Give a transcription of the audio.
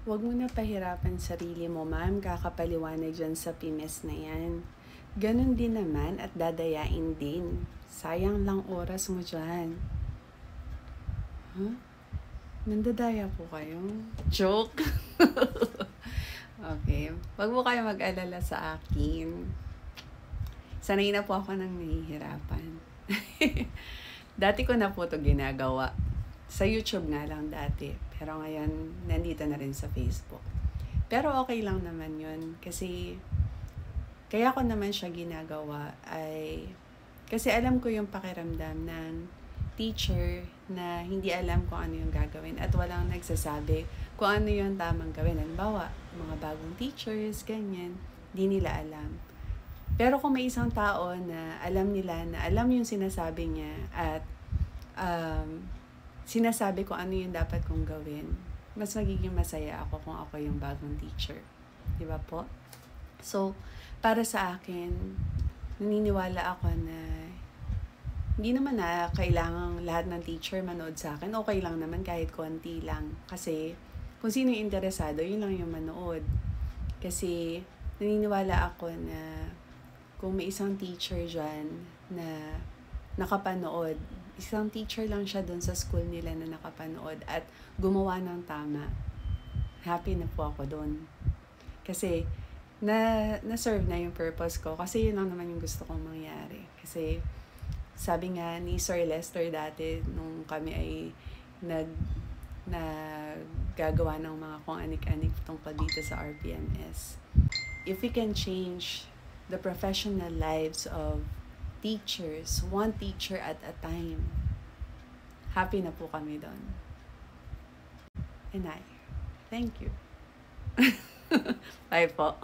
Huwag mo na pahirapan sarili mo, ma'am. Kakapaliwanag dyan sa PMS na yan. Ganon din naman at dadayain din. Sayang lang oras mo dyan. Huh? Nandadaya po kayo? Joke! Okay. Huwag mo kayo mag-alala sa akin. Sanay na po ako nang nahihirapan. Dati ko na po ito ginagawa. Sa YouTube nga lang dati. Pero ngayon, nandito na rin sa Facebook. Pero okay lang naman yun. Kasi, kaya ko naman siya ginagawa ay, kasi alam ko yung pakiramdam ng teacher na hindi alam kung ano yung gagawin at walang nagsasabi kung ano yung tamang gawin. Halimbawa, mga bagong teachers, ganyan, di nila alam. Pero kung may isang tao na alam nila, na alam yung sinasabi niya at sinasabi ko ano yung dapat kong gawin, mas magiging masaya ako kung ako yung bagong teacher. Di ba po? So, para sa akin, naniniwala ako na hindi naman na kailangang lahat ng teacher manood sa akin. Okay lang naman kahit konti lang. Kasi kung sino yung interesado, yun lang yung manood. Kasi naniniwala ako na kung may isang teacher dyan na nakapanood, isang teacher lang siya doon sa school nila na nakapanood at gumawa ng tama, happy na po ako doon. Kasi na-serve na yung purpose ko. Kasi yun lang naman yung gusto kong mangyari. Kasi sabi nga ni Sir Lester dati, nung kami ay naggagawa ng mga kung anik-anik tungkol dito sa RPMS, if we can change the professional lives of teachers, one teacher at a time, happy na po kami doon. And thank you. Bye po.